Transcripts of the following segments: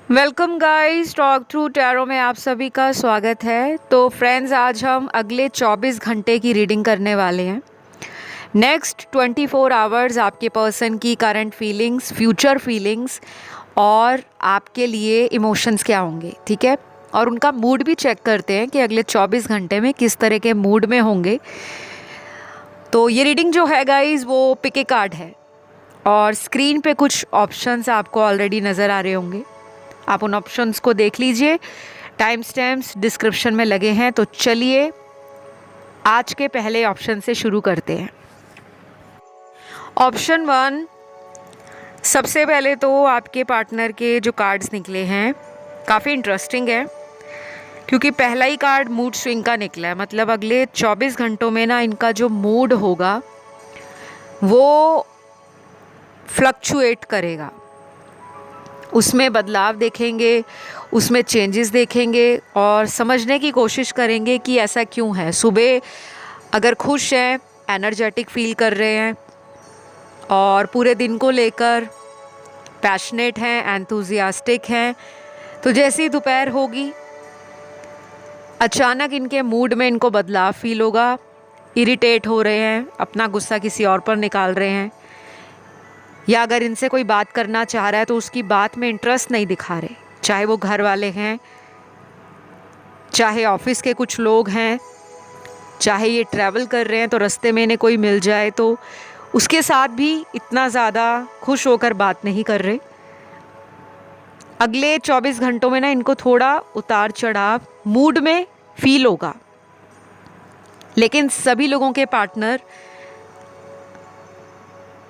Welcome guys, talk through tarot में आप सभी का स्वागत है। तो फ्रेंड्स, आज हम अगले 24 घंटे की रीडिंग करने वाले हैं। नेक्स्ट 24 आवर्स आपके पर्सन की करंट फीलिंग्स, फ्यूचर फीलिंग्स और आपके लिए इमोशंस क्या होंगे, ठीक है। और उनका मूड भी चेक करते हैं कि अगले 24 घंटे में किस तरह के मूड में होंगे। तो ये रीडिंग जो है गाइस, वो पिक ए कार्ड है और स्क्रीन पे कुछ ऑप्शंस आपको ऑलरेडी नज़र आ रहे होंगे। आप उन ऑप्शंस को देख लीजिए, टाइम स्टैम्प्स डिस्क्रिप्शन में लगे हैं। तो चलिए आज के पहले ऑप्शन से शुरू करते हैं। ऑप्शन 1, सबसे पहले तो आपके पार्टनर के जो कार्ड्स निकले हैं काफ़ी इंटरेस्टिंग है, क्योंकि पहला ही कार्ड मूड स्विंग का निकला है। मतलब अगले 24 घंटों में ना इनका जो मूड होगा वो फ्लक्चुएट करेगा, उसमें बदलाव देखेंगे, उसमें चेंजेस देखेंगे और समझने की कोशिश करेंगे कि ऐसा क्यों है। सुबह अगर खुश हैं, एनर्जेटिक फील कर रहे हैं और पूरे दिन को लेकर पैशनेट हैं, एंथुजियास्टिक हैं, तो जैसी ही दोपहर होगी अचानक इनके मूड में इनको बदलाव फील होगा। इरिटेट हो रहे हैं, अपना गुस्सा किसी और पर निकाल रहे हैं, या अगर इनसे कोई बात करना चाह रहा है तो उसकी बात में इंटरेस्ट नहीं दिखा रहे, चाहे वो घर वाले हैं, चाहे ऑफिस के कुछ लोग हैं, चाहे ये ट्रैवल कर रहे हैं तो रास्ते में इन्हें कोई मिल जाए तो उसके साथ भी इतना ज़्यादा खुश होकर बात नहीं कर रहे। अगले 24 घंटों में ना इनको थोड़ा उतार चढ़ाव मूड में फील होगा, लेकिन सभी लोगों के पार्टनर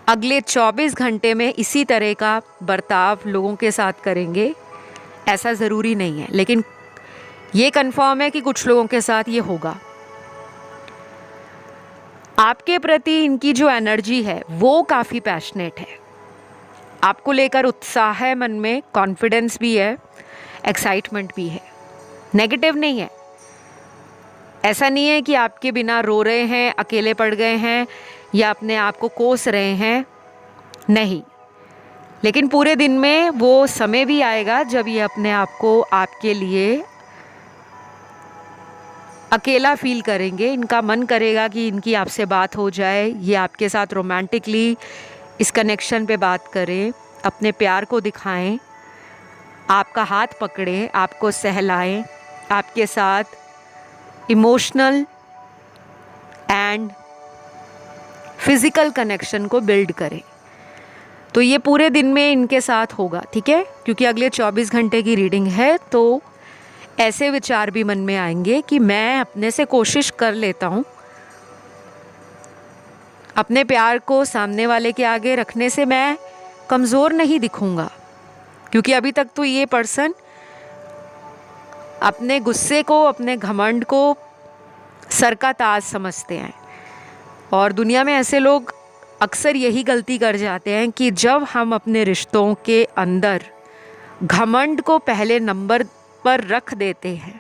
अगले 24 घंटे में इसी तरह का बर्ताव लोगों के साथ करेंगे, ऐसा ज़रूरी नहीं है, लेकिन ये कंफर्म है कि कुछ लोगों के साथ ये होगा। आपके प्रति इनकी जो एनर्जी है वो काफ़ी पैशनेट है, आपको लेकर उत्साह है मन में, कॉन्फिडेंस भी है, एक्साइटमेंट भी है, नेगेटिव नहीं है। ऐसा नहीं है कि आपके बिना रो रहे हैं, अकेले पड़ गए हैं या अपने आप को कोस रहे हैं, नहीं। लेकिन पूरे दिन में वो समय भी आएगा जब ये अपने आप को आपके लिए अकेला फील करेंगे। इनका मन करेगा कि इनकी आपसे बात हो जाए, ये आपके साथ रोमांटिकली इस कनेक्शन पे बात करें, अपने प्यार को दिखाएं, आपका हाथ पकड़ें, आपको सहलाएं, आपके साथ इमोशनल एंड फिज़िकल कनेक्शन को बिल्ड करें। तो ये पूरे दिन में इनके साथ होगा, ठीक है। क्योंकि अगले 24 घंटे की रीडिंग है तो ऐसे विचार भी मन में आएंगे कि मैं अपने से कोशिश कर लेता हूँ, अपने प्यार को सामने वाले के आगे रखने से मैं कमज़ोर नहीं दिखूँगा। क्योंकि अभी तक तो ये पर्सन अपने गुस्से को, अपने घमंड को सर का ताज समझते हैं, और दुनिया में ऐसे लोग अक्सर यही गलती कर जाते हैं कि जब हम अपने रिश्तों के अंदर घमंड को पहले नंबर पर रख देते हैं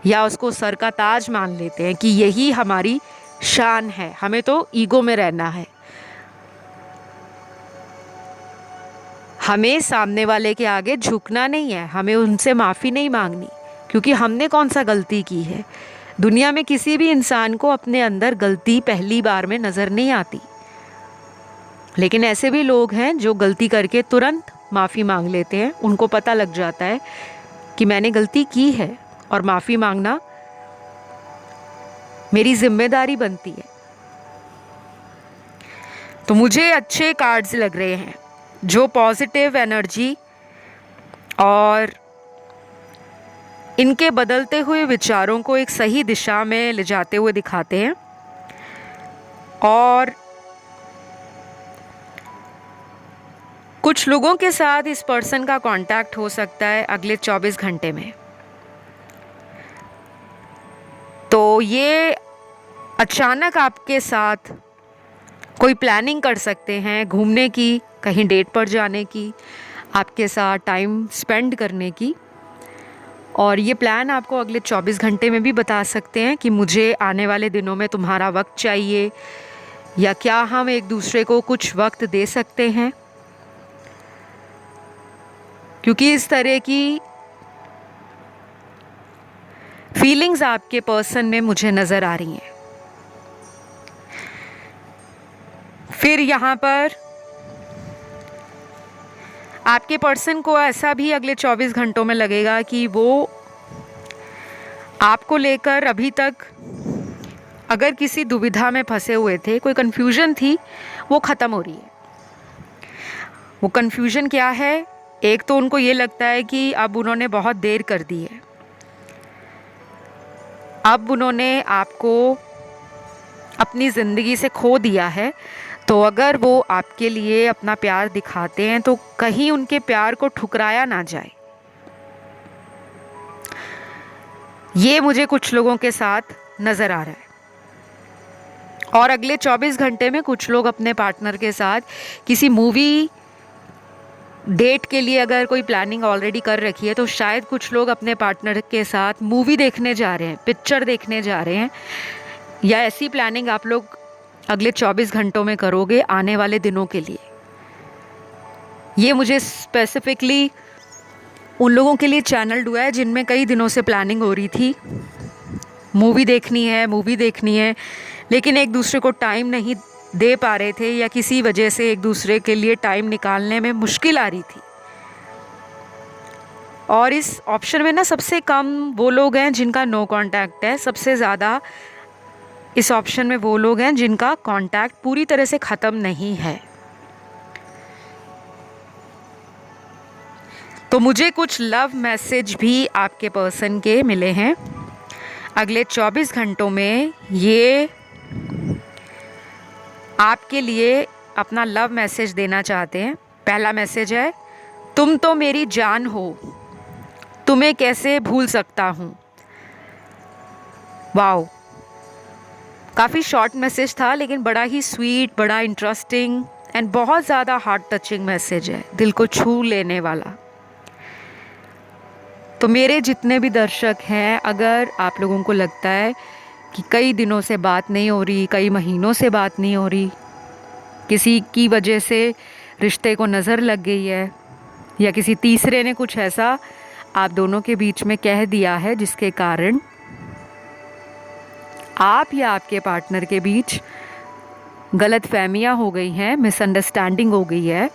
या उसको सर का ताज मान लेते हैं कि यही हमारी शान है, हमें तो ईगो में रहना है, हमें सामने वाले के आगे झुकना नहीं है, हमें उनसे माफ़ी नहीं मांगनी, क्योंकि हमने कौन सा गलती की है। दुनिया में किसी भी इंसान को अपने अंदर गलती पहली बार में नज़र नहीं आती, लेकिन ऐसे भी लोग हैं जो गलती करके तुरंत माफ़ी मांग लेते हैं। उनको पता लग जाता है कि मैंने गलती की है और माफ़ी मांगना मेरी जिम्मेदारी बनती है। तो मुझे अच्छे कार्ड्स लग रहे हैं जो पॉजिटिव एनर्जी और इनके बदलते हुए विचारों को एक सही दिशा में ले जाते हुए दिखाते हैं। और कुछ लोगों के साथ इस पर्सन का कांटेक्ट हो सकता है अगले 24 घंटे में। तो ये अचानक आपके साथ कोई प्लानिंग कर सकते हैं घूमने की, कहीं डेट पर जाने की, आपके साथ टाइम स्पेंड करने की। और ये प्लान आपको अगले 24 घंटे में भी बता सकते हैं कि मुझे आने वाले दिनों में तुम्हारा वक्त चाहिए, या क्या हम एक दूसरे को कुछ वक्त दे सकते हैं। क्योंकि इस तरह की फीलिंग्स आपके पर्सन में मुझे नज़र आ रही हैं। फिर यहाँ पर आपके पर्सन को ऐसा भी अगले 24 घंटों में लगेगा कि वो आपको लेकर अभी तक अगर किसी दुविधा में फंसे हुए थे, कोई कन्फ्यूजन थी, वो ख़त्म हो रही है। वो कन्फ्यूजन क्या है? एक तो उनको ये लगता है कि अब उन्होंने बहुत देर कर दी है, अब उन्होंने आपको अपनी ज़िंदगी से खो दिया है, तो अगर वो आपके लिए अपना प्यार दिखाते हैं तो कहीं उनके प्यार को ठुकराया ना जाए। ये मुझे कुछ लोगों के साथ नज़र आ रहा है। और अगले 24 घंटे में कुछ लोग अपने पार्टनर के साथ किसी मूवी डेट के लिए अगर कोई प्लानिंग ऑलरेडी कर रखी है, तो शायद कुछ लोग अपने पार्टनर के साथ मूवी देखने जा रहे हैं, पिक्चर देखने जा रहे हैं, या ऐसी प्लानिंग आप लोग अगले 24 घंटों में करोगे आने वाले दिनों के लिए। ये मुझे स्पेसिफिकली उन लोगों के लिए चैनल्ड हुआ है जिनमें कई दिनों से प्लानिंग हो रही थी, मूवी देखनी है, लेकिन एक दूसरे को टाइम नहीं दे पा रहे थे, या किसी वजह से एक दूसरे के लिए टाइम निकालने में मुश्किल आ रही थी। और इस ऑप्शन में ना सबसे कम वो लोग हैं जिनका नो कांटेक्ट है, सबसे ज़्यादा इस ऑप्शन में वो लोग हैं जिनका कांटेक्ट पूरी तरह से ख़त्म नहीं है। तो मुझे कुछ लव मैसेज भी आपके पर्सन के मिले हैं। अगले 24 घंटों में ये आपके लिए अपना लव मैसेज देना चाहते हैं। पहला मैसेज है, तुम तो मेरी जान हो, तुम्हें कैसे भूल सकता हूँ। वाओ, काफ़ी शॉर्ट मैसेज था, लेकिन बड़ा ही स्वीट, बड़ा इंटरेस्टिंग एंड बहुत ज़्यादा हार्ट टचिंग मैसेज है, दिल को छू लेने वाला। तो मेरे जितने भी दर्शक हैं, अगर आप लोगों को लगता है कि कई दिनों से बात नहीं हो रही, कई महीनों से बात नहीं हो रही, किसी की वजह से रिश्ते को नज़र लग गई है, या किसी तीसरे ने कुछ ऐसा आप दोनों के बीच में कह दिया है जिसके कारण आप या आपके पार्टनर के बीच गलतफहमियां हो गई हैं, मिसअंडरस्टैंडिंग हो गई है,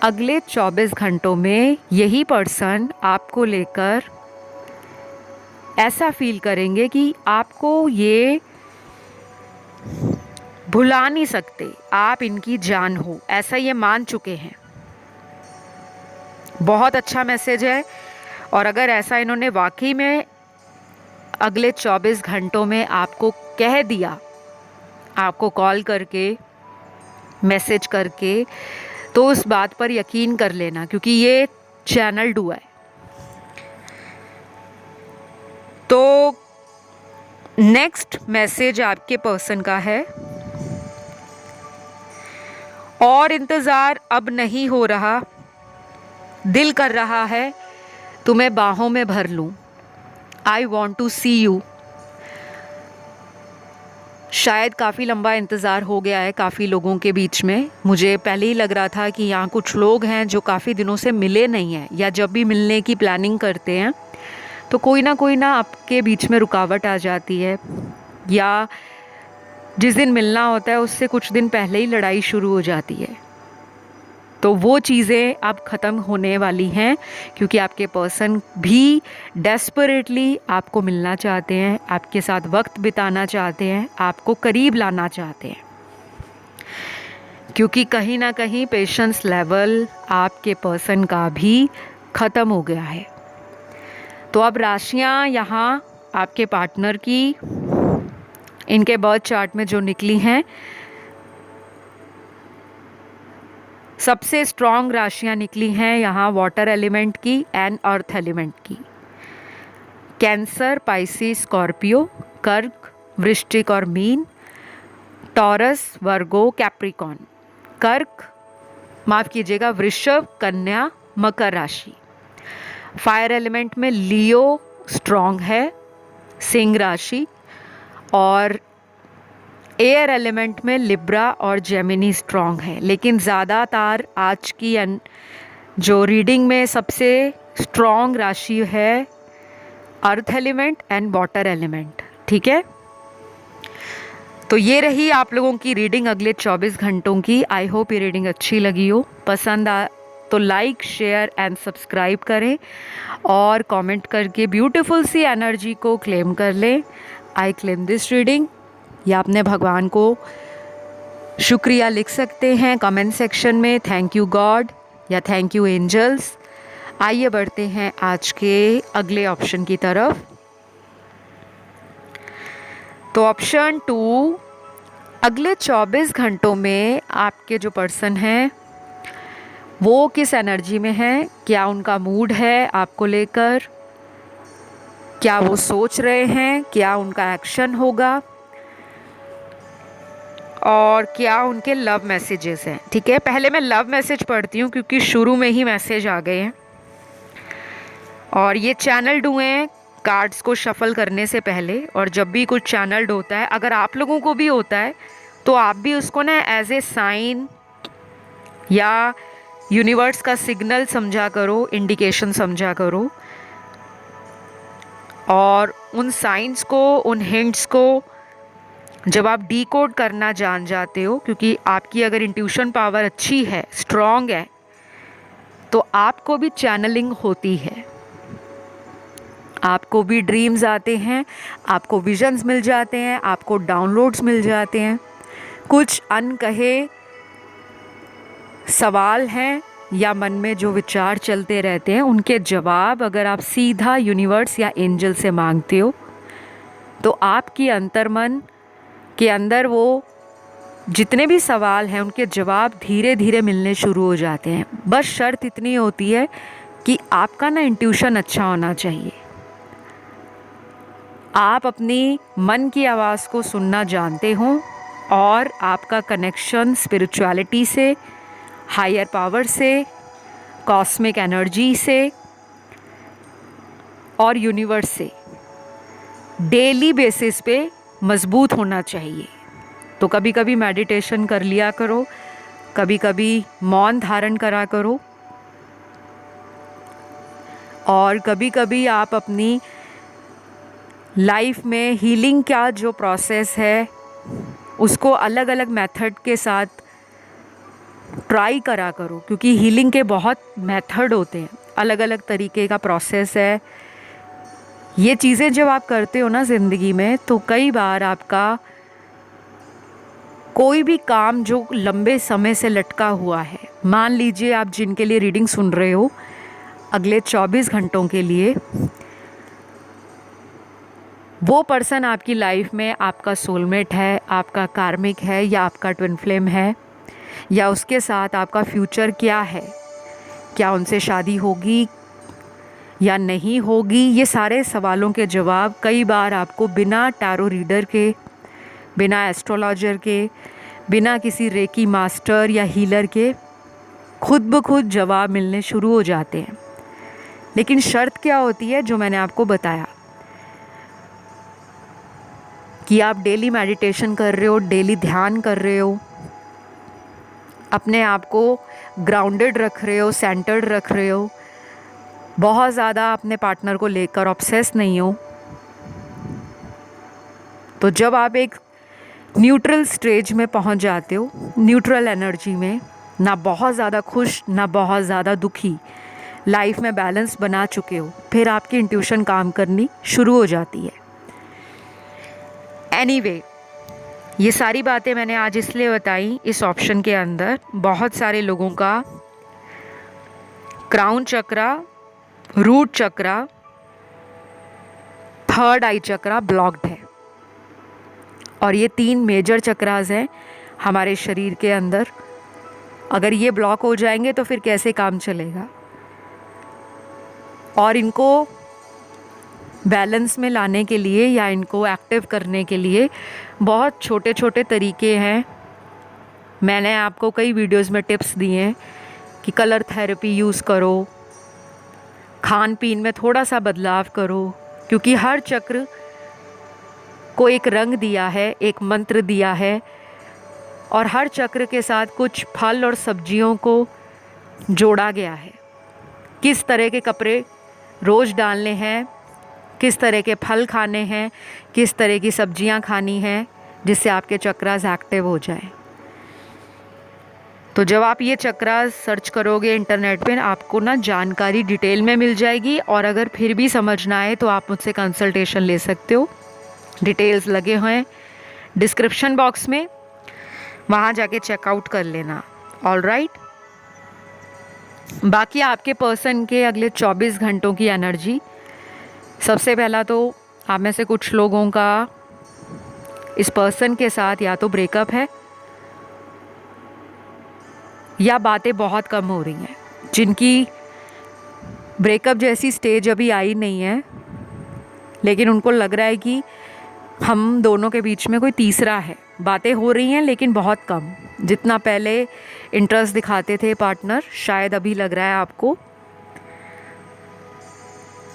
अगले 24 घंटों में यही पर्सन आपको लेकर ऐसा फील करेंगे कि आपको ये भुला नहीं सकते, आप इनकी जान हो, ऐसा ये मान चुके हैं। बहुत अच्छा मैसेज है। और अगर ऐसा इन्होंने वाकई में अगले 24 घंटों में आपको कह दिया, आपको कॉल करके, मैसेज करके, तो उस बात पर यकीन कर लेना, क्योंकि ये चैनल्ड हुआ है। तो नेक्स्ट मैसेज आपके पर्सन का है, और इंतज़ार अब नहीं हो रहा, दिल कर रहा है तुम्हें बाहों में भर लूं, I want to see you. शायद काफ़ी लंबा इंतज़ार हो गया है काफ़ी लोगों के बीच में। मुझे पहले ही लग रहा था कि यहाँ कुछ लोग हैं जो काफ़ी दिनों से मिले नहीं हैं, या जब भी मिलने की प्लानिंग करते हैं तो कोई ना आपके बीच में रुकावट आ जाती है, या जिस दिन मिलना होता है उससे कुछ दिन पहले ही लड़ाई शुरू हो जाती है। तो वो चीज़ें अब ख़त्म होने वाली हैं, क्योंकि आपके पर्सन भी डेस्परेटली आपको मिलना चाहते हैं, आपके साथ वक्त बिताना चाहते हैं, आपको करीब लाना चाहते हैं, क्योंकि कहीं ना कहीं पेशेंस लेवल आपके पर्सन का भी ख़त्म हो गया है। तो अब राशियाँ यहाँ आपके पार्टनर की इनके बर्थ चार्ट में जो निकली हैं, सबसे स्ट्रॉन्ग राशियाँ निकली हैं यहाँ वाटर एलिमेंट की एंड अर्थ एलिमेंट की। कैंसर, पाइसिस, स्कॉर्पियो, कर्क, वृश्चिक और मीन, टॉरस, वर्गो, कैप्रिकॉन। कर्क, माफ़ कीजिएगा, वृषभ, कन्या, मकर राशि। फायर एलिमेंट में लियो स्ट्रॉन्ग है, सिंह राशि, और एयर एलिमेंट में लिब्रा और जेमिनी स्ट्रॉन्ग है। लेकिन ज़्यादातर आज की जो रीडिंग में सबसे स्ट्रॉन्ग राशि है earth element and water element. ठीक है, तो ये रही आप लोगों की रीडिंग अगले 24 घंटों की। आई होप ये रीडिंग अच्छी लगी हो। पसंद आ तो लाइक शेयर एंड सब्सक्राइब करें और कमेंट करके ब्यूटीफुल सी एनर्जी को क्लेम कर लें। आई क्लेम दिस रीडिंग, या अपने भगवान को शुक्रिया लिख सकते हैं कमेंट सेक्शन में, थैंक यू गॉड या थैंक यू एंजल्स। आइए बढ़ते हैं आज के अगले ऑप्शन की तरफ। तो ऑप्शन 2, अगले 24 घंटों में आपके जो पर्सन हैं वो किस एनर्जी में हैं, क्या उनका मूड है आपको लेकर, क्या वो सोच रहे हैं, क्या उनका एक्शन होगा और क्या उनके लव मैसेजेस हैं। ठीक है, पहले मैं लव मैसेज पढ़ती हूँ क्योंकि शुरू में ही मैसेज आ गए हैं और ये चैनल्ड हुए हैं कार्ड्स को शफल करने से पहले। और जब भी कुछ चैनल्ड होता है, अगर आप लोगों को भी होता है तो आप भी उसको ना एज ए साइन या यूनिवर्स का सिग्नल समझा करो, इंडिकेशन समझा करो, और उन साइंस को, उन हिंट्स को जब आप डीकोड करना जान जाते हो, क्योंकि आपकी अगर इंट्यूशन पावर अच्छी है, स्ट्रॉन्ग है, तो आपको भी चैनलिंग होती है, आपको भी ड्रीम्स आते हैं, आपको विजन्स मिल जाते हैं, आपको डाउनलोड्स मिल जाते हैं। कुछ अनकहे सवाल हैं या मन में जो विचार चलते रहते हैं, उनके जवाब अगर आप सीधा यूनिवर्स या एंजल से मांगते हो तो आपकी अंतर्मन के अंदर वो जितने भी सवाल हैं उनके जवाब धीरे धीरे मिलने शुरू हो जाते हैं। बस शर्त इतनी होती है कि आपका ना इंट्यूशन अच्छा होना चाहिए, आप अपनी मन की आवाज़ को सुनना जानते हो और आपका कनेक्शन स्पिरिचुअलिटी से, हायर पावर से, कॉस्मिक एनर्जी से और यूनिवर्स से डेली बेसिस पे मज़बूत होना चाहिए। तो कभी कभी मेडिटेशन कर लिया करो, कभी कभी मौन धारण करा करो, और कभी कभी आप अपनी लाइफ में हीलिंग का जो प्रोसेस है उसको अलग अलग मेथड के साथ ट्राई करा करो, क्योंकि हीलिंग के बहुत मेथड होते हैं, अलग अलग तरीके का प्रोसेस है। ये चीज़ें जब आप करते हो ना ज़िंदगी में, तो कई बार आपका कोई भी काम जो लंबे समय से लटका हुआ है, मान लीजिए आप जिनके लिए रीडिंग सुन रहे हो अगले 24 घंटों के लिए, वो पर्सन आपकी लाइफ में आपका सोलमेट है, आपका कार्मिक है या आपका ट्विन फ्लेम है, या उसके साथ आपका फ्यूचर क्या है, क्या उनसे शादी होगी या नहीं होगी। ये सारे सवालों के जवाब कई बार आपको बिना टैरो रीडर के, बिना एस्ट्रोलॉजर के, बिना किसी रेकी मास्टर या हीलर के खुद ब खुद जवाब मिलने शुरू हो जाते हैं। लेकिन शर्त क्या होती है, जो मैंने आपको बताया कि आप डेली मेडिटेशन कर रहे हो, डेली ध्यान कर रहे हो, अपने आप को ग्राउंडेड रख रहे हो, सेंटर्ड रख रहे हो, बहुत ज़्यादा अपने पार्टनर को लेकर ऑब्सेस नहीं हो। तो जब आप एक न्यूट्रल स्टेज में पहुंच जाते हो, न्यूट्रल एनर्जी में, ना बहुत ज़्यादा खुश ना बहुत ज़्यादा दुखी, लाइफ में बैलेंस बना चुके हो, फिर आपकी इंट्यूशन काम करनी शुरू हो जाती है। एनीवे, ये सारी बातें मैंने आज इसलिए बताई, इस ऑप्शन के अंदर बहुत सारे लोगों का क्राउन चक्रा, रूट चक्रा, थर्ड आई चक्रा ब्लॉक्ड है, और ये 3 मेजर चक्रास हैं हमारे शरीर के अंदर। अगर ये ब्लॉक हो जाएंगे तो फिर कैसे काम चलेगा। और इनको बैलेंस में लाने के लिए या इनको एक्टिव करने के लिए बहुत छोटे छोटे तरीके हैं। मैंने आपको कई वीडियोस में टिप्स दिए हैं कि कलर थेरेपी यूज़ करो, खान पीन में थोड़ा सा बदलाव करो, क्योंकि हर चक्र को एक रंग दिया है, एक मंत्र दिया है, और हर चक्र के साथ कुछ फल और सब्जियों को जोड़ा गया है। किस तरह के कपड़े रोज़ डालने हैं, किस तरह के फल खाने हैं, किस तरह की सब्जियां खानी हैं जिससे आपके चक्रास एक्टिव हो जाए। तो जब आप ये चक्रास सर्च करोगे इंटरनेट पे, आपको ना जानकारी डिटेल में मिल जाएगी। और अगर फिर भी समझ ना आए तो आप मुझसे कंसल्टेशन ले सकते हो। डिटेल्स लगे हुए हैं डिस्क्रिप्शन बॉक्स में, वहाँ जाके चेकआउट कर लेना। All right. बाकी आपके पर्सन के अगले 24 घंटों की एनर्जी, सबसे पहला तो आप में से कुछ लोगों का इस पर्सन के साथ या तो ब्रेकअप है या बातें बहुत कम हो रही हैं। जिनकी ब्रेकअप जैसी स्टेज अभी आई नहीं है, लेकिन उनको लग रहा है कि हम दोनों के बीच में कोई तीसरा है। बातें हो रही हैं लेकिन बहुत कम। जितना पहले इंटरेस्ट दिखाते थे पार्टनर, शायद अभी लग रहा है आपको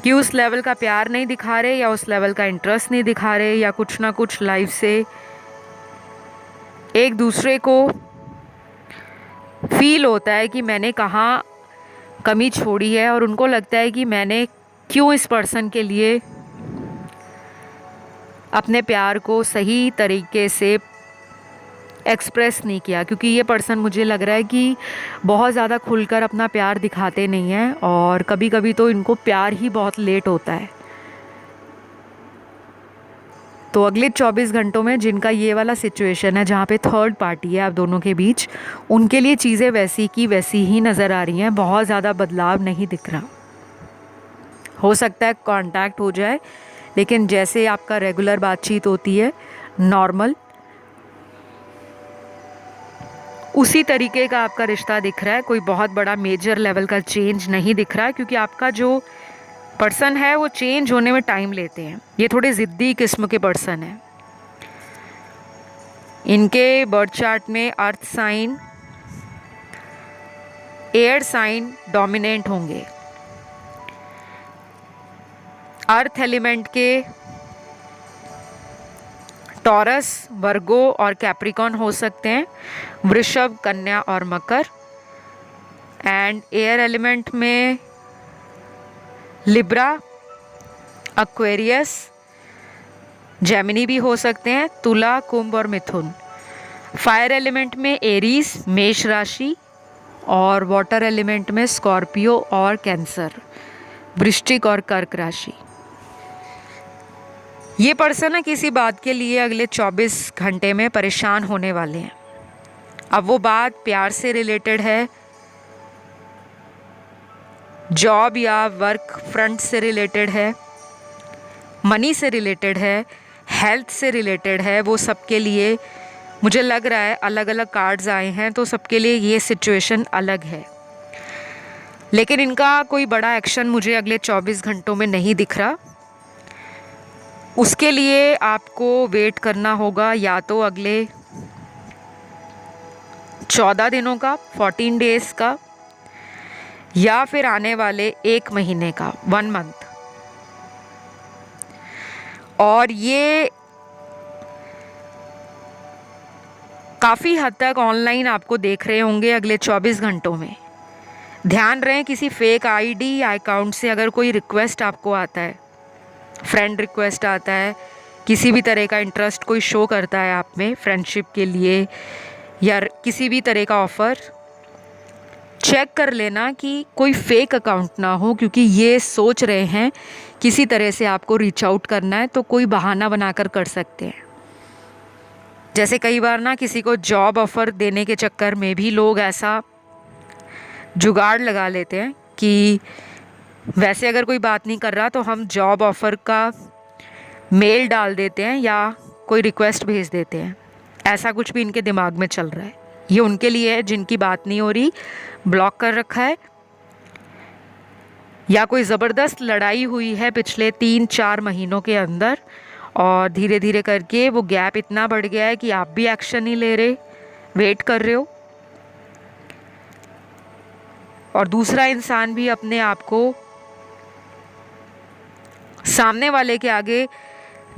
कि उस लेवल का प्यार नहीं दिखा रहे, या उस लेवल का इंटरेस्ट नहीं दिखा रहे, या कुछ ना कुछ लाइफ से एक दूसरे को फील होता है कि मैंने कहाँ कमी छोड़ी है, और उनको लगता है कि मैंने क्यों इस पर्सन के लिए अपने प्यार को सही तरीके से एक्सप्रेस नहीं किया। क्योंकि ये पर्सन, मुझे लग रहा है कि बहुत ज़्यादा खुलकर अपना प्यार दिखाते नहीं हैं, और कभी कभी तो इनको प्यार ही बहुत लेट होता है। तो अगले 24 घंटों में जिनका ये वाला सिचुएशन है जहाँ पे थर्ड पार्टी है आप दोनों के बीच, उनके लिए चीज़ें वैसी की वैसी ही नज़र आ रही हैं। बहुत ज़्यादा बदलाव नहीं दिख रहा। हो सकता है कांटेक्ट हो जाए, लेकिन जैसे आपका रेगुलर बातचीत होती है नॉर्मल, उसी तरीके का आपका रिश्ता दिख रहा है। कोई बहुत बड़ा मेजर लेवल का चेंज नहीं दिख रहा है, क्योंकि आपका जो पर्सन है वो चेंज होने में टाइम लेते हैं। ये थोड़े ज़िद्दी किस्म के पर्सन हैं। इनके बर्थ चार्ट में earth sign, air sign dominant होंगे। अर्थ एलिमेंट के टॉरस, वर्गो और कैप्रिकॉन हो सकते हैं, वृषभ, कन्या और मकर। एंड एयर एलिमेंट में लिब्रा, एक्वेरियस, जेमिनी भी हो सकते हैं, तुला, कुंभ और मिथुन। फायर एलिमेंट में एरीज, मेष राशि, और वाटर एलिमेंट में स्कॉर्पियो और कैंसर, वृश्चिक और कर्क राशि। ये पर्सन है किसी बात के लिए अगले 24 घंटे में परेशान होने वाले हैं। अब वो बात प्यार से रिलेटेड है, जॉब या वर्क फ्रंट से रिलेटेड है, मनी से रिलेटेड है, हेल्थ से रिलेटेड है। वो सबके लिए मुझे लग रहा है अलग अलग कार्ड्स आए हैं, तो सबके लिए ये सिचुएशन अलग है। लेकिन इनका कोई बड़ा एक्शन मुझे अगले 24 घंटों में नहीं दिख रहा। उसके लिए आपको वेट करना होगा या तो अगले 14 दिनों का, 14 डेज का, या फिर आने वाले 1 महीने का, 1 मंथ। और ये काफ़ी हद तक ऑनलाइन आपको देख रहे होंगे अगले 24 घंटों में। ध्यान रहे किसी फेक आईडी या अकाउंट से अगर कोई रिक्वेस्ट आपको आता है, फ्रेंड रिक्वेस्ट आता है, किसी भी तरह का इंटरेस्ट कोई शो करता है आप में फ्रेंडशिप के लिए, या किसी भी तरह का ऑफ़र, चेक कर लेना कि कोई फेक अकाउंट ना हो। क्योंकि ये सोच रहे हैं किसी तरह से आपको रीच आउट करना है, तो कोई बहाना बनाकर कर सकते हैं। जैसे कई बार ना किसी को जॉब ऑफ़र देने के चक्कर में भी लोग ऐसा जुगाड़ लगा लेते हैं कि वैसे अगर कोई बात नहीं कर रहा तो हम जॉब ऑफ़र का मेल डाल देते हैं या कोई रिक्वेस्ट भेज देते हैं। ऐसा कुछ भी इनके दिमाग में चल रहा है। ये उनके लिए है जिनकी बात नहीं हो रही, ब्लॉक कर रखा है, या कोई ज़बरदस्त लड़ाई हुई है पिछले 3-4 महीनों के अंदर, और धीरे धीरे करके वो गैप इतना बढ़ गया है कि आप भी एक्शन नहीं ले रहे, वेट कर रहे हो, और दूसरा इंसान भी अपने आप को सामने वाले के आगे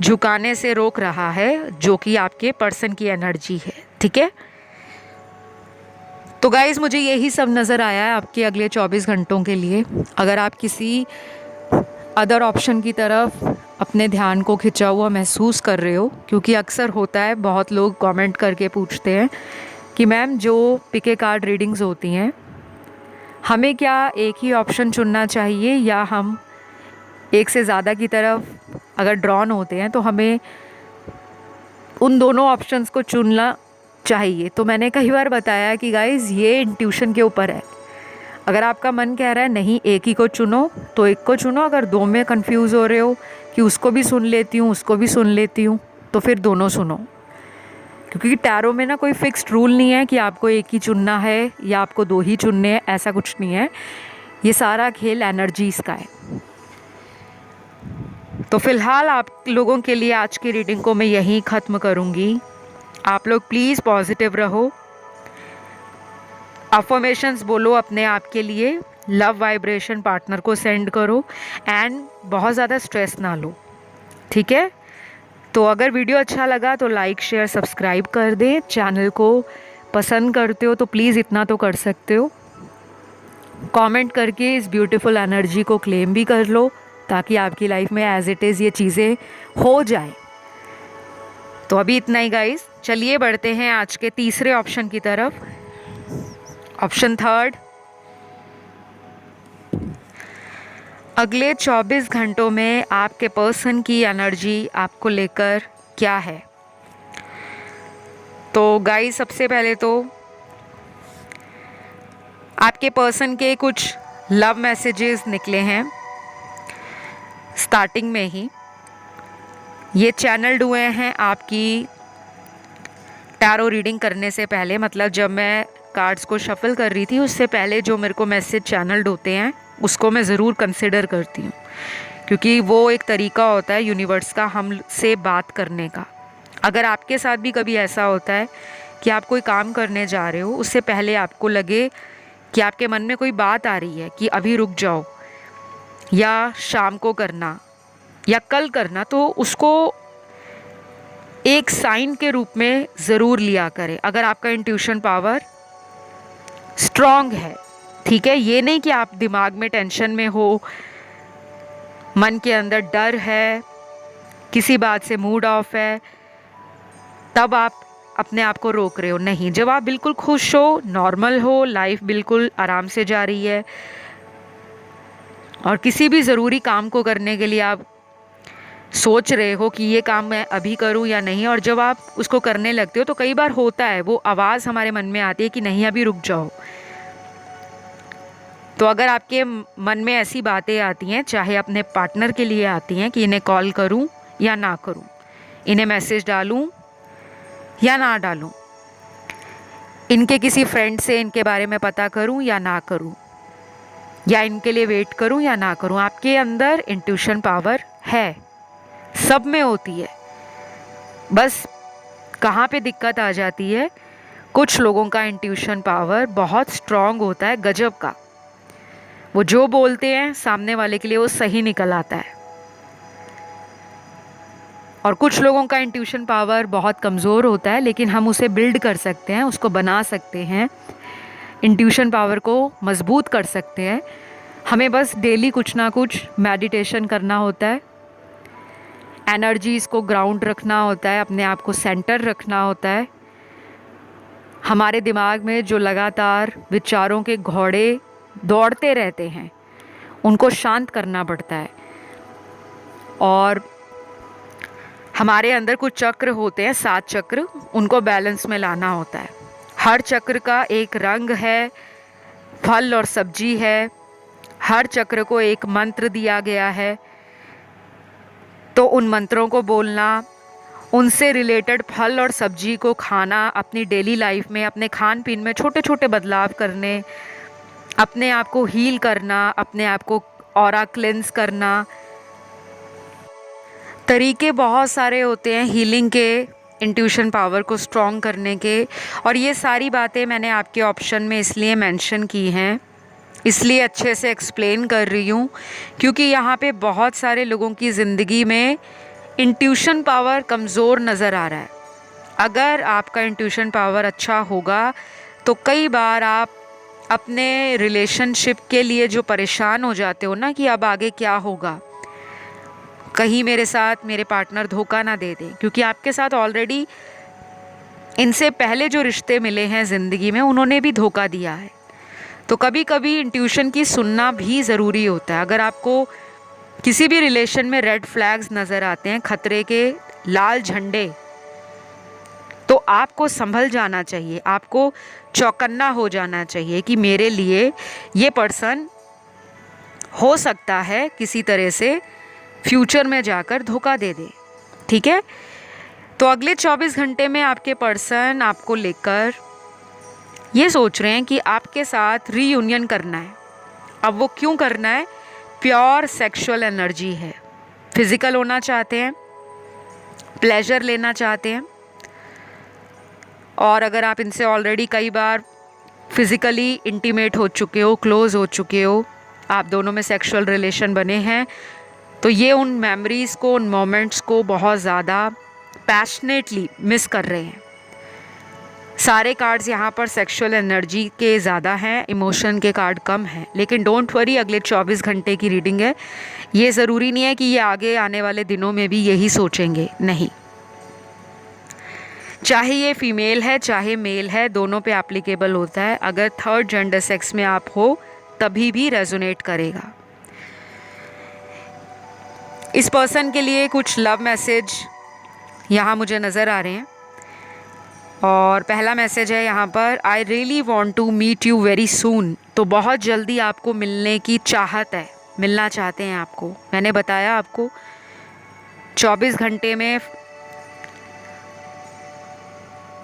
झुकाने से रोक रहा है, जो कि आपके पर्सन की एनर्जी है। ठीक है, तो गाइज़ मुझे यही सब नज़र आया है आपके अगले 24 घंटों के लिए। अगर आप किसी अदर ऑप्शन की तरफ अपने ध्यान को खिंचा हुआ महसूस कर रहे हो, क्योंकि अक्सर होता है, बहुत लोग कमेंट करके पूछते हैं कि मैम जो पिके कार्ड रीडिंग्स होती हैं हमें क्या एक ही ऑप्शन चुनना चाहिए या हम एक से ज़्यादा की तरफ अगर ड्रॉन होते हैं तो हमें उन दोनों ऑप्शंस को चुनना चाहिए। तो मैंने कई बार बताया कि गाइज़ ये इंट्यूशन के ऊपर है। अगर आपका मन कह रहा है नहीं एक ही को चुनो तो एक को चुनो। अगर दो में कंफ्यूज हो रहे हो कि उसको भी सुन लेती हूँ उसको भी सुन लेती हूँ तो फिर दोनों सुनो, क्योंकि टैरो में ना कोई फिक्स्ड रूल नहीं है कि आपको एक ही चुनना है या आपको दो ही चुनने हैं, ऐसा कुछ नहीं है। ये सारा खेल एनर्जीज़ का है। तो फ़िलहाल आप लोगों के लिए आज की रीडिंग को मैं यहीं ख़त्म करूँगी। आप लोग प्लीज़ पॉजिटिव रहो, अफर्मेशंस बोलो अपने आप के लिए, लव वाइब्रेशन पार्टनर को सेंड करो एंड बहुत ज़्यादा स्ट्रेस ना लो, ठीक है। तो अगर वीडियो अच्छा लगा तो लाइक शेयर सब्सक्राइब कर दें। चैनल को पसंद करते हो तो प्लीज़ इतना तो कर सकते हो। कमेंट करके इस ब्यूटीफुल एनर्जी को क्लेम भी कर लो ताकि आपकी लाइफ में एज इट इज़ ये चीज़ें हो जाए। तो अभी इतना ही गाइस, चलिए बढ़ते हैं आज के तीसरे ऑप्शन की तरफ। ऑप्शन थर्ड, अगले 24 घंटों में आपके पर्सन की एनर्जी आपको लेकर क्या है। तो गाइस सबसे पहले तो आपके पर्सन के कुछ लव मैसेजेस निकले हैं स्टार्टिंग में ही। ये चैनल्ड हुए हैं आपकी टैरो रीडिंग करने से पहले, मतलब जब मैं कार्ड्स को शफल कर रही थी उससे पहले जो मेरे को मैसेज चैनल्ड होते हैं उसको मैं ज़रूर कंसिडर करती हूँ, क्योंकि वो एक तरीका होता है यूनिवर्स का हमसे बात करने का। अगर आपके साथ भी कभी ऐसा होता है कि आप कोई काम करने जा रहे हो, उससे पहले आपको लगे कि आपके मन में कोई बात आ रही है कि अभी रुक जाओ या शाम को करना या कल करना, तो उसको एक साइन के रूप में ज़रूर लिया करें अगर आपका इंट्यूशन पावर स्ट्रॉन्ग है, ठीक है। ये नहीं कि आप दिमाग में टेंशन में हो, मन के अंदर डर है, किसी बात से मूड ऑफ है, तब आप अपने आप को रोक रहे हो। नहीं, जब आप बिल्कुल खुश हो, नॉर्मल हो, लाइफ बिल्कुल आराम से जा रही है और किसी भी ज़रूरी काम को करने के लिए आप सोच रहे हो कि ये काम मैं अभी करूं या नहीं, और जब आप उसको करने लगते हो तो कई बार होता है वो आवाज़ हमारे मन में आती है कि नहीं अभी रुक जाओ। तो अगर आपके मन में ऐसी बातें आती हैं, चाहे अपने पार्टनर के लिए आती हैं कि इन्हें कॉल करूं या ना करूं, इन्हें मैसेज डालूं या ना डालूं, इनके किसी फ्रेंड से इनके बारे में पता करूं या ना करूं, या इनके लिए वेट करूं या ना करूं, आपके अंदर इंट्यूशन पावर है, सब में होती है। बस कहाँ पे दिक्कत आ जाती है, कुछ लोगों का इंट्यूशन पावर बहुत स्ट्रॉन्ग होता है, गजब का। वो जो बोलते हैं सामने वाले के लिए वो सही निकल आता है, और कुछ लोगों का इंट्यूशन पावर बहुत कमज़ोर होता है, लेकिन हम उसे बिल्ड कर सकते हैं, उसको बना सकते हैं, इंट्यूशन पावर को मजबूत कर सकते हैं। हमें बस डेली कुछ ना कुछ मेडिटेशन करना होता है, एनर्जीज़ को ग्राउंड रखना होता है, अपने आप को सेंटर रखना होता है। हमारे दिमाग में जो लगातार विचारों के घोड़े दौड़ते रहते हैं उनको शांत करना पड़ता है, और हमारे अंदर कुछ चक्र होते हैं, 7 चक्र, उनको बैलेंस में लाना होता है। हर चक्र का एक रंग है, फल और सब्जी है, हर चक्र को एक मंत्र दिया गया है। तो उन मंत्रों को बोलना, उनसे रिलेटेड फल और सब्जी को खाना, अपनी डेली लाइफ में अपने खान पीन में छोटे छोटे बदलाव करने, अपने आप को हील करना, अपने आप को ऑरा क्लेंस करना। तरीके बहुत सारे होते हैं हीलिंग के, इंट्यूशन पावर को स्ट्रॉन्ग करने के, और ये सारी बातें मैंने आपके ऑप्शन में इसलिए मेंशन की हैं, इसलिए अच्छे से एक्सप्लेन कर रही हूँ क्योंकि यहाँ पे बहुत सारे लोगों की ज़िंदगी में इंट्यूशन पावर कमज़ोर नज़र आ रहा है। अगर आपका इंट्यूशन पावर अच्छा होगा तो कई बार आप अपने रिलेशनशिप के लिए जो परेशान हो जाते हो ना कि अब आगे क्या होगा, कहीं मेरे साथ मेरे पार्टनर धोखा ना दे दे, क्योंकि आपके साथ ऑलरेडी इनसे पहले जो रिश्ते मिले हैं ज़िंदगी में उन्होंने भी धोखा दिया है। तो कभी कभी इंट्यूशन की सुनना भी ज़रूरी होता है। अगर आपको किसी भी रिलेशन में रेड फ्लैग्स नज़र आते हैं, खतरे के लाल झंडे, तो आपको संभल जाना चाहिए, आपको चौकन्ना हो जाना चाहिए कि मेरे लिए ये पर्सन हो सकता है किसी तरह से फ्यूचर में जाकर धोखा दे दे। ठीक है, तो अगले 24 घंटे में आपके पर्सन आपको लेकर ये सोच रहे हैं कि आपके साथ रीयूनियन करना है। अब वो क्यों करना है? प्योर सेक्सुअल एनर्जी है, फिजिकल होना चाहते हैं, प्लेजर लेना चाहते हैं। और अगर आप इनसे ऑलरेडी कई बार फिज़िकली इंटीमेट हो चुके हो, क्लोज़ हो चुके हो, आप दोनों में सेक्सुअल रिलेशन बने हैं, तो ये उन मेमोरीज़ को, उन मोमेंट्स को बहुत ज़्यादा पैशनेटली मिस कर रहे हैं। सारे कार्ड्स यहाँ पर सेक्सुअल एनर्जी के ज़्यादा हैं, इमोशन के कार्ड कम हैं। लेकिन डोंट वरी, अगले 24 घंटे की रीडिंग है, ये ज़रूरी नहीं है कि ये आगे आने वाले दिनों में भी यही सोचेंगे, नहीं। चाहे ये फीमेल है चाहे मेल है, दोनों पे एप्लीकेबल होता है। अगर थर्ड जेंडर सेक्स में आप हो तभी भी रेजोनेट करेगा। इस पर्सन के लिए कुछ लव मैसेज यहाँ मुझे नज़र आ रहे हैं। और पहला मैसेज है यहाँ पर, I really want to meet you very soon. तो बहुत जल्दी आपको मिलने की चाहत है, मिलना चाहते हैं आपको। मैंने बताया आपको 24 घंटे में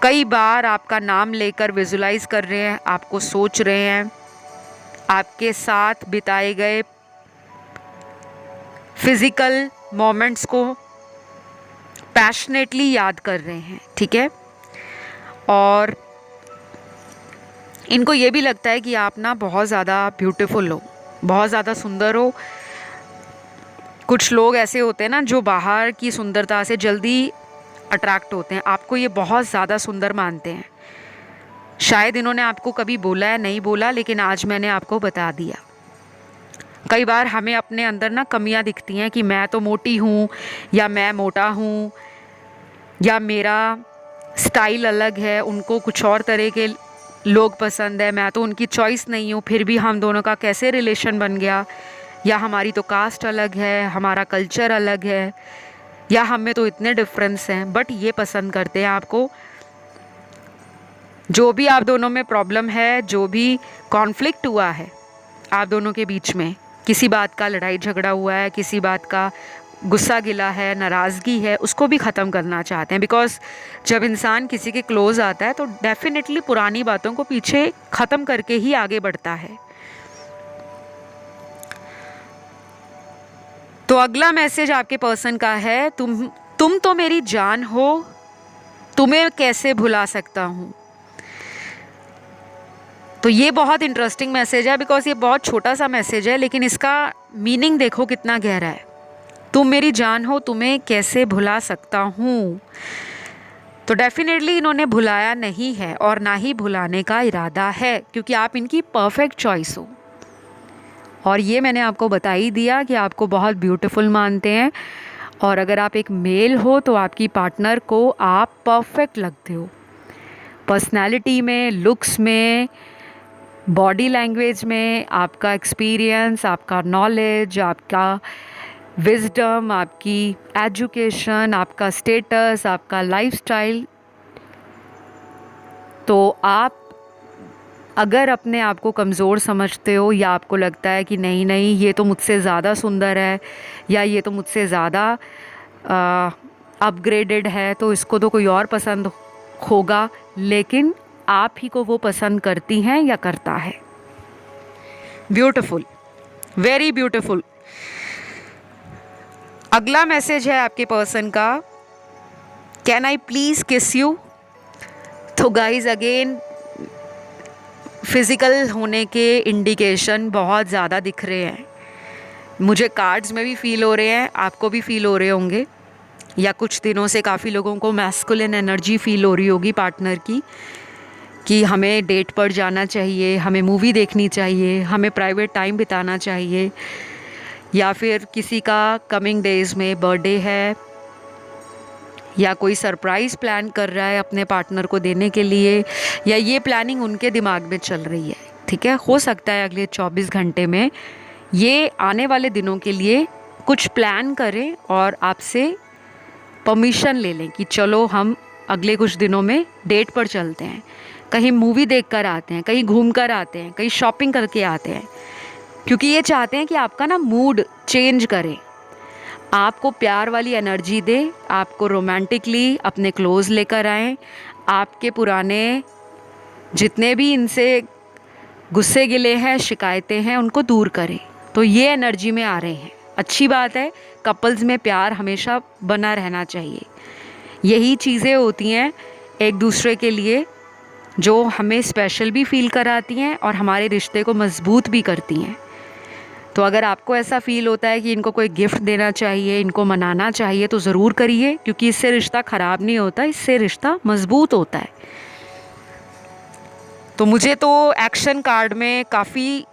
कई बार आपका नाम लेकर विजुलाइज कर रहे हैं, आपको सोच रहे हैं, आपके साथ बिताए गए फिजिकल मोमेंट्स को पैशनेटली याद कर रहे हैं। ठीक है, और इनको ये भी लगता है कि आप ना बहुत ज़्यादा ब्यूटीफुल हो, बहुत ज़्यादा सुंदर हो। कुछ लोग ऐसे होते हैं ना जो बाहर की सुंदरता से जल्दी अट्रैक्ट होते हैं, आपको ये बहुत ज़्यादा सुंदर मानते हैं। शायद इन्होंने आपको कभी बोला है, नहीं बोला, लेकिन आज मैंने आपको बता दिया। कई बार हमें अपने अंदर ना कमियां दिखती हैं कि मैं तो मोटी हूँ, या मैं मोटा हूँ, या मेरा स्टाइल अलग है, उनको कुछ और तरह के लोग पसंद है, मैं तो उनकी चॉइस नहीं हूँ, फिर भी हम दोनों का कैसे रिलेशन बन गया, या हमारी तो कास्ट अलग है, हमारा कल्चर अलग है, या हम में तो इतने डिफरेंस हैं। बट ये पसंद करते हैं आपको। जो भी आप दोनों में प्रॉब्लम है, जो भी कॉन्फ्लिक्ट हुआ है आप दोनों के बीच में, किसी बात का लड़ाई झगड़ा हुआ है, किसी बात का गुस्सा गिला है, नाराज़गी है, उसको भी ख़त्म करना चाहते हैं। बिकॉज जब इंसान किसी के क्लोज़ आता है तो डेफिनेटली पुरानी बातों को पीछे ख़त्म करके ही आगे बढ़ता है। तो अगला मैसेज आपके पर्सन का है, तुम तो मेरी जान हो, तुम्हें कैसे भुला सकता हूँ। तो ये बहुत इंटरेस्टिंग मैसेज है, बिकॉज ये बहुत छोटा सा मैसेज है, लेकिन इसका मीनिंग देखो कितना गहरा है। तुम मेरी जान हो, तुम्हें कैसे भुला सकता हूँ। तो डेफिनेटली इन्होंने भुलाया नहीं है और ना ही भुलाने का इरादा है, क्योंकि आप इनकी परफेक्ट चॉइस हो। और ये मैंने आपको बता ही दिया कि आपको बहुत ब्यूटीफुल मानते हैं, और अगर आप एक मेल हो तो आपकी पार्टनर को आप परफेक्ट लगते हो, पर्सनैलिटी में, लुक्स में, बॉडी लैंग्वेज में, आपका एक्सपीरियंस, आपका नॉलेज, आपका विजडम, आपकी एजुकेशन, आपका स्टेटस, आपका लाइफस्टाइल। तो आप अगर अपने आप को कमज़ोर समझते हो, या आपको लगता है कि नहीं नहीं ये तो मुझसे ज़्यादा सुंदर है, या ये तो मुझसे ज़्यादा अपग्रेडेड है, तो इसको तो कोई और पसंद होगा, लेकिन आप ही को वो पसंद करती हैं या करता है। Beautiful, very beautiful. अगला मैसेज है आपके पर्सन का, कैन आई प्लीज़ किस यू। तो गाइज अगेन फिज़िकल होने के इंडिकेशन बहुत ज़्यादा दिख रहे हैं, मुझे कार्ड्स में भी फील हो रहे हैं, आपको भी फील हो रहे होंगे, या कुछ दिनों से काफ़ी लोगों को मैस्कुलिन एनर्जी फील हो रही होगी पार्टनर की, कि हमें डेट पर जाना चाहिए, हमें मूवी देखनी चाहिए, हमें प्राइवेट टाइम बिताना चाहिए, या फिर किसी का कमिंग डेज़ में बर्थडे है या कोई सरप्राइज़ प्लान कर रहा है अपने पार्टनर को देने के लिए, या ये प्लानिंग उनके दिमाग में चल रही है, ठीक है। हो सकता है अगले 24 घंटे में ये आने वाले दिनों के लिए कुछ प्लान करें और आपसे परमिशन ले लें कि चलो हम अगले कुछ दिनों में डेट पर चलते हैं, कहीं मूवी देख कर आते हैं, कहीं घूम कर आते हैं, कहीं शॉपिंग करके आते हैं, क्योंकि ये चाहते हैं कि आपका ना मूड चेंज करे, आपको प्यार वाली एनर्जी दे, आपको रोमांटिकली अपने क्लोज लेकर आएँ, आपके पुराने जितने भी इनसे गुस्से गिले हैं, शिकायतें हैं, उनको दूर करें। तो ये एनर्जी में आ रहे हैं। अच्छी बात है, कपल्स में प्यार हमेशा बना रहना चाहिए। यही चीज़ें होती हैं एक दूसरे के लिए जो हमें स्पेशल भी फील कराती हैं और हमारे रिश्ते को मजबूत भी करती हैं। तो अगर आपको ऐसा फील होता है कि इनको कोई गिफ्ट देना चाहिए, इनको मनाना चाहिए, तो ज़रूर करिए, क्योंकि इससे रिश्ता ख़राब नहीं होता, इससे रिश्ता मजबूत होता है। तो मुझे तो एक्शन कार्ड में काफ़ी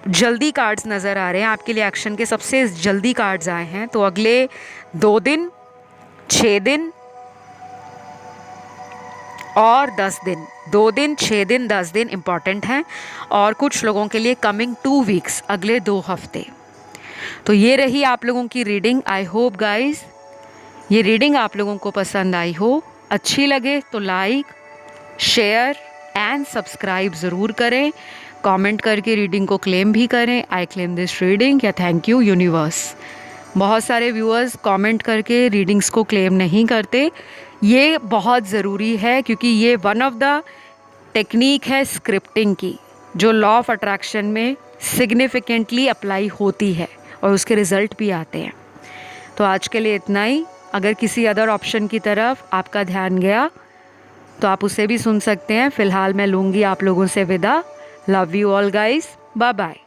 जल्दी कार्ड्स नज़र आ रहे हैं, आपके लिए एक्शन के सबसे जल्दी कार्ड्स आए हैं। तो अगले 2 दिन, 6 दिन और 10 दिन, 2 दिन, 6 दिन, 10 दिन इम्पॉर्टेंट हैं, और कुछ लोगों के लिए कमिंग 2 वीक्स, अगले 2 हफ्ते। तो ये रही आप लोगों की रीडिंग। आई होप गाइस ये रीडिंग आप लोगों को पसंद आई हो। अच्छी लगे तो लाइक, शेयर एंड सब्सक्राइब ज़रूर करें। कमेंट करके रीडिंग को क्लेम भी करें, आई क्लेम दिस रीडिंग, या थैंक यू यूनिवर्स। बहुत सारे व्यूअर्स कमेंट करके रीडिंग्स को क्लेम नहीं करते, ये बहुत ज़रूरी है, क्योंकि ये वन ऑफ द टेक्निक है स्क्रिप्टिंग की, जो लॉ ऑफ अट्रैक्शन में सिग्निफिकेंटली अप्लाई होती है और उसके रिज़ल्ट भी आते हैं। तो आज के लिए इतना ही। अगर किसी अदर ऑप्शन की तरफ आपका ध्यान गया तो आप उसे भी सुन सकते हैं। फ़िलहाल मैं लूँगी आप लोगों से विदा। Love you all guys, bye bye.